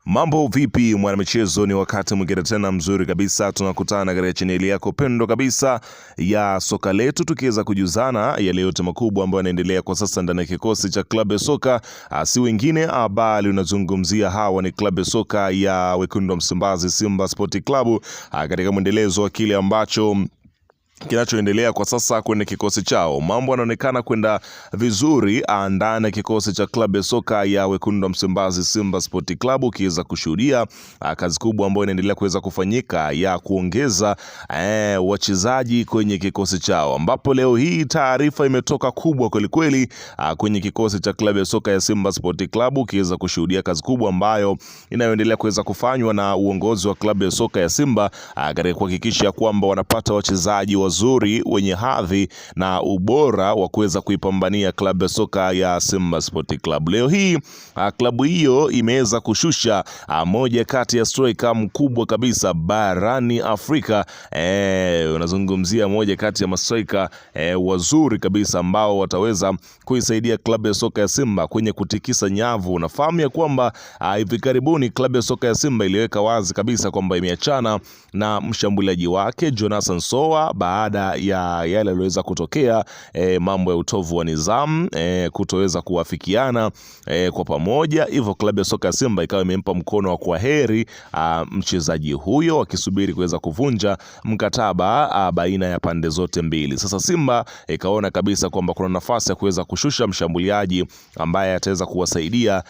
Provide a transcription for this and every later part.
Mambo vipi mwanamichezo, ni wakati mwingine tena mzuri kabisa tunakutana katika chaneli yako pendo kabisa ya soka letu, tukiweza kujuzana yale yote makubwa ambayo yanaendelea kwa sasa ndani ya kikosi cha klabu ya soka si wengine bali unazungumzia hawa ni klabu ya soka ya Wekundu wa Msimbazi Simba Sport Club, katika mwendelezo wa kile ambacho kinachoendelea kwa sasa kwenye kikosi chao. Mambo yanaonekana kwenda vizuri ndani ya kikosi cha klabu ya soka ya Wekundu wa Msimbazi Simba Sport Club, ukiweza kushuhudia kazi kubwa ambayo inaendelea kuweza kufanyika ya kuongeza wachezaji kwenye kikosi chao, ambapo leo hii taarifa imetoka kubwa kweli kweli kwenye kikosi cha klabu ya soka ya Simba Sport Club, ukiweza kushuhudia kazi kubwa ambayo inayoendelea kuweza kufanywa na uongozi wa klabu ya soka ya Simba katika kuhakikisha kwamba wanapata wachezaji wazuri wenye hadhi na ubora wa kuweza kuipambania klabu ya soka ya Simba Sport Club. Leo hii klabu hiyo imeweza kushusha moja kati ya striker mkubwa kabisa barani Afrika. Unazungumzia moja kati ya mastriker wazuri kabisa ambao wataweza kuisaidia klabu ya soka ya Simba kwenye kutikisa nyavu. Nafahamu ya kwamba hivi karibuni klabu ya soka ya Simba iliweka wazi kabisa kwamba imeachana na mshambuliaji wake Jonathan Soa baada ya yale yaliyoweza kutokea, mambo ya utovu wa nidhamu, kutoweza kuwafikiana kwa pamoja. Hivyo klabu ya soka ya Simba ikawa imempa mkono wa kwaheri mchezaji huyo, wakisubiri kuweza kuvunja mkataba baina ya pande zote mbili. Sasa Simba ikaona kabisa kwamba kuna nafasi ya kuweza kushusha mshambuliaji ambaye ataweza kuwasaidia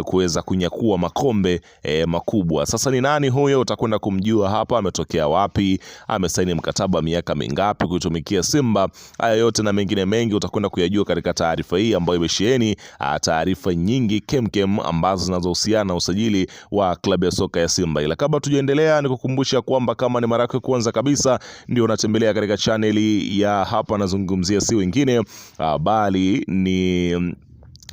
kuweza kunyakua makombe makubwa. Sasa ni nani huyo? Utakwenda kumjua hapa. Ametokea wapi? Amesaini mkataba miaka mingapi kuitumikia Simba? Haya yote na mengine mengi utakwenda kuyajua katika taarifa hii ambayo imesheheni taarifa nyingi kemkem ambazo zinazohusiana na usajili wa klabu ya soka ya Simba. Ila kabla tujaendelea, nikukumbusha kwamba kama ni mara yako kwanza kabisa ndio unatembelea katika chaneli ya hapa, nazungumzia si wengine bali ni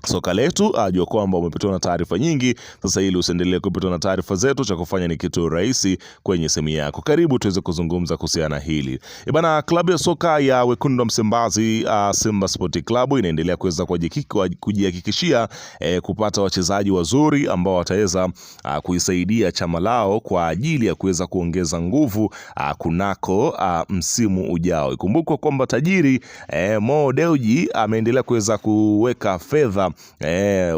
soka letu. Ajua kwamba umepitwa na taarifa nyingi. Sasa ili usiendelee kupitwa na taarifa zetu, cha kufanya ni kitu rahisi kwenye simu yako. Karibu tuweze kuzungumza kuhusiana hili. Bana, klabu ya soka ya Wekundu wa Msimbazi Simba Sport Club inaendelea kuweza kujihakikishia kupata wachezaji wazuri ambao wataweza kuisaidia chama lao kwa ajili ya kuweza kuongeza nguvu kunako msimu ujao. Ikumbukwe kwamba tajiri Mo Dewji ameendelea kuweza kuweka fedha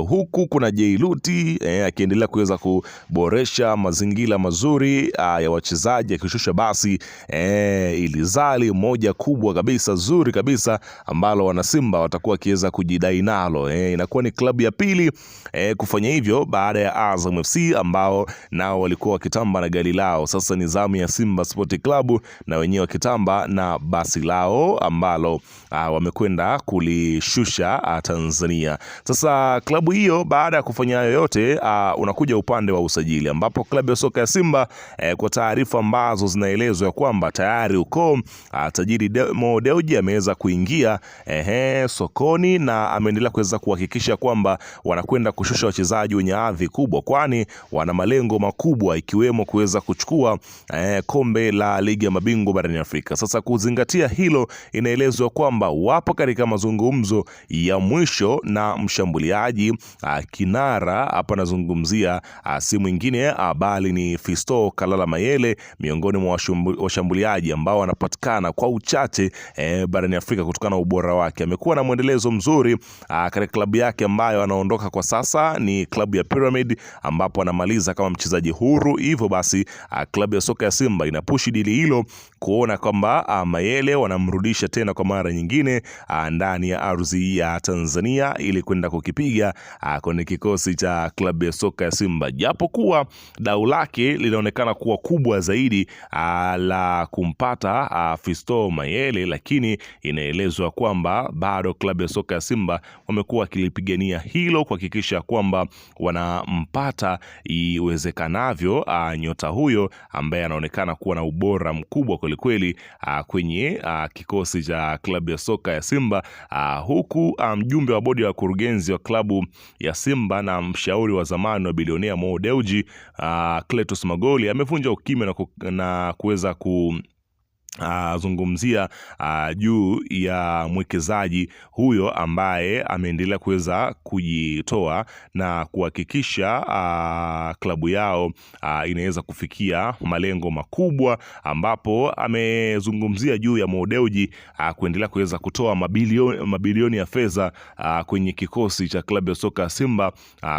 huku kuna Jailuti akiendelea kuweza kuboresha mazingira mazuri ya wachezaji, akishusha basi Ilizali moja kubwa kabisa zuri kabisa ambalo wana Simba watakuwa kiweza kujidai nalo. Inakuwa ni klabu ya pili kufanya hivyo baada ya Azam FC ambao nao walikuwa wakitamba na gari lao. Sasa ni zamu ya Simba Sport Club na wenyewe wakitamba na basi lao ambalo wamekwenda kulishusha Tanzania. Sasa klabu hiyo baada ya kufanya hayo yote unakuja upande wa usajili, ambapo klabu ya soka ya Simba kwa taarifa ambazo zinaelezwa kwamba tayari uko tajiri Mo Dewji ameweza kuingia sokoni na ameendelea kuweza kuhakikisha kwamba wanakwenda kushusha wachezaji wenye hadhi kubwa, kwani wana malengo makubwa ikiwemo kuweza kuchukua kombe la ligi ya mabingwa barani Afrika. Sasa kuzingatia hilo, inaelezwa kwamba wapo katika mazungumzo ya mwisho na mshambuliaji kinara hapa, nazungumzia si mwingine bali ni Fiston Kalala Mayele, miongoni mwa washambuliaji ambao wanapatikana kwa uchache barani Afrika kutokana na ubora wake. Amekuwa na mwendelezo mzuri katika klabu yake ambayo anaondoka kwa sasa, ni klabu ya Pyramid, ambapo anamaliza kama mchezaji huru. Hivyo basi klabu ya soka ya Simba inapushi dili hilo kuona kwamba Mayele wanamrudisha tena kwa mara nyingine ndani ya ardhi ya Tanzania ili kwenda kukipiga kwenye kikosi cha klabu ya soka ya Simba, japo kuwa dau lake linaonekana kuwa kubwa zaidi la kumpata Fiston Mayele, lakini inaelezwa kwamba bado klabu ya soka ya Simba wamekuwa wakilipigania hilo kuhakikisha kwamba wanampata iwezekanavyo nyota huyo ambaye anaonekana kuwa na ubora mkubwa kwelikweli kwenye kikosi cha klabu ya soka ya Simba, huku mjumbe wa bodi ya wakurugenzi wa klabu ya Simba na mshauri wa zamani wa bilionea Mo Dewji Cletus Magoli amevunja ukimya na kuweza zungumzia juu ya mwekezaji huyo ambaye ameendelea kuweza kujitoa na kuhakikisha klabu yao inaweza kufikia malengo makubwa, ambapo amezungumzia juu ya Mo Dewji kuendelea kuweza kutoa mabilioni ya fedha kwenye kikosi cha klabu ya soka ya Simba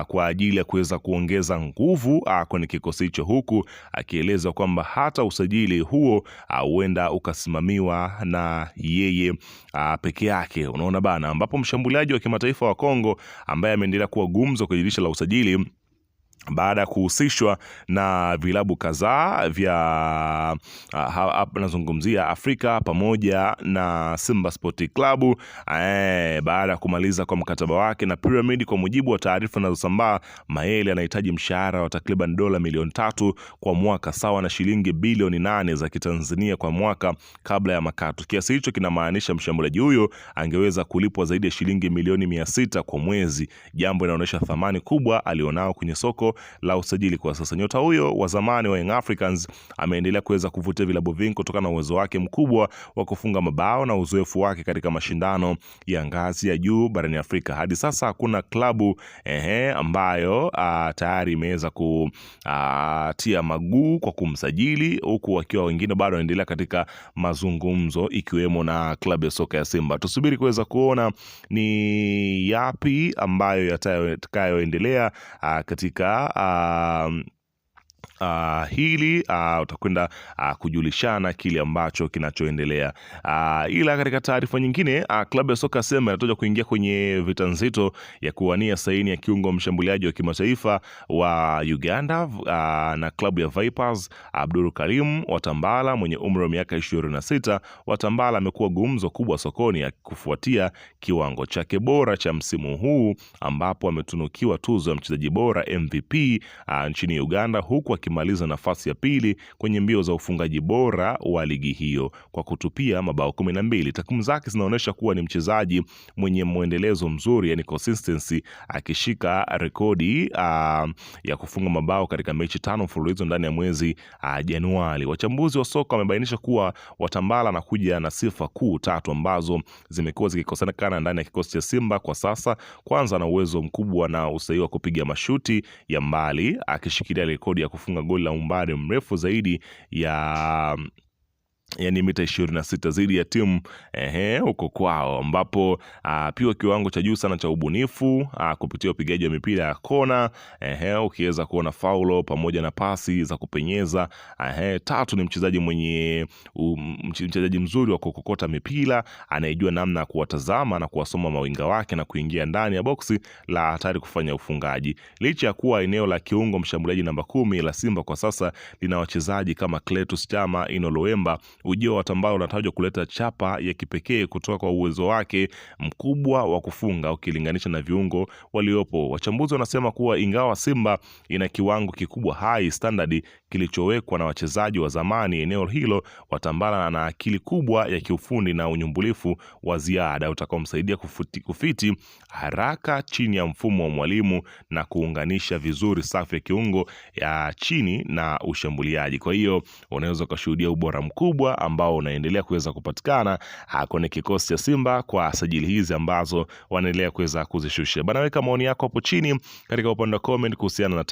kwa ajili ya kuweza kuongeza nguvu kwenye kikosi hicho, huku akieleza kwamba hata usajili huo huenda ukasimamiwa na yeye peke yake. Unaona bana, ambapo mshambuliaji wa kimataifa wa Kongo ambaye ameendelea kuwa gumzo kwenye dirisha la usajili baada ya kuhusishwa na vilabu kadhaa vya nazungumzia Afrika pamoja na Simba Sport Club baada ya kumaliza kwa mkataba wake na Pyramid. Kwa mujibu wa taarifa zinazosambaa, Mayele anahitaji mshahara wa takriban dola milioni 3 kwa mwaka, sawa na shilingi bilioni 8 za Kitanzania kwa mwaka kabla ya makato. Kiasi hicho kinamaanisha mshambuliaji huyo angeweza kulipwa zaidi ya shilingi milioni 600 kwa mwezi, jambo linaloonyesha thamani kubwa alionao kwenye soko la usajili kwa sasa. Nyota huyo wa zamani wa Young Africans ameendelea kuweza kuvutia vilabu vingi kutokana na uwezo wake mkubwa wa kufunga mabao na uzoefu wake katika mashindano ya ngazi ya juu barani Afrika. Hadi sasa hakuna klabu ambayo tayari imeweza kutia maguu kwa kumsajili, huku wakiwa wengine bado wanaendelea katika mazungumzo, ikiwemo na klabu ya soka ya Simba. Tusubiri kuweza kuona ni yapi ambayo yatakayoendelea katika hili utakwenda kujulishana kile ambacho kinachoendelea. Ila katika taarifa nyingine, klabu ya soka Simba inatoka kuingia kwenye vita nzito ya kuwania saini ya kiungo mshambuliaji wa kimataifa wa Uganda na klabu ya Vipers Abdul Karim Watambala mwenye umri wa miaka 26. Watambala amekuwa gumzo kubwa sokoni ya kufuatia kiwango chake bora cha msimu huu, ambapo ametunukiwa tuzo ya mchezaji bora MVP nchini Uganda, huku akimaliza nafasi ya pili kwenye mbio za ufungaji bora wa ligi hiyo kwa kutupia mabao 12. Takwimu zake zinaonyesha kuwa ni mchezaji mwenye mwendelezo mzuri, yani consistency, akishika rekodi ya kufunga mabao katika mechi 5 mfululizo ndani ya mwezi Januari. Wachambuzi wa soka wamebainisha kuwa Watambala anakuja na sifa kuu 3 ambazo zimekuwa zikikosekana ndani ya kikosi cha Simba kwa sasa. Kwanza, ana uwezo mkubwa na usahihi wa kupiga mashuti ya mbali, akishikilia rekodi ya kufunga goli la umbali mrefu zaidi ya mita 26 zaidi ya timu huko kwao, ambapo pia kiwango cha juu sana cha ubunifu kupitia upigaji wa mipira ya kona, ukiweza kuona faulo pamoja na pasi za kupenyeza. Tatu, ni mchezaji mwenye mchezaji mzuri wa kukokota mipira, anayejua namna ya kuwatazama na kuwasoma mawinga wake na kuingia ndani ya boksi la hatari kufanya ufungaji. Licha ya kuwa eneo la kiungo mshambuliaji namba 10 la Simba kwa sasa lina wachezaji kama Cletus Chama, Ino Loemba, ujio wa Watambala unatajwa kuleta chapa ya kipekee kutoka kwa uwezo wake mkubwa wa kufunga ukilinganisha na viungo waliopo. Wachambuzi wanasema kuwa ingawa Simba ina kiwango kikubwa high standard kilichowekwa na wachezaji wa zamani eneo hilo, Watambala ana akili kubwa ya kiufundi na unyumbulifu wa ziada utakaomsaidia kufiti haraka chini ya mfumo wa mwalimu na kuunganisha vizuri safu ya kiungo ya chini na ushambuliaji. Kwa hiyo unaweza kushuhudia ubora mkubwa ambao unaendelea kuweza kupatikana kwenye kikosi cha Simba kwa sajili hizi ambazo wanaendelea kuweza kuzishusha. Bana, weka maoni yako hapo chini katika upande wa comment kuhusiana na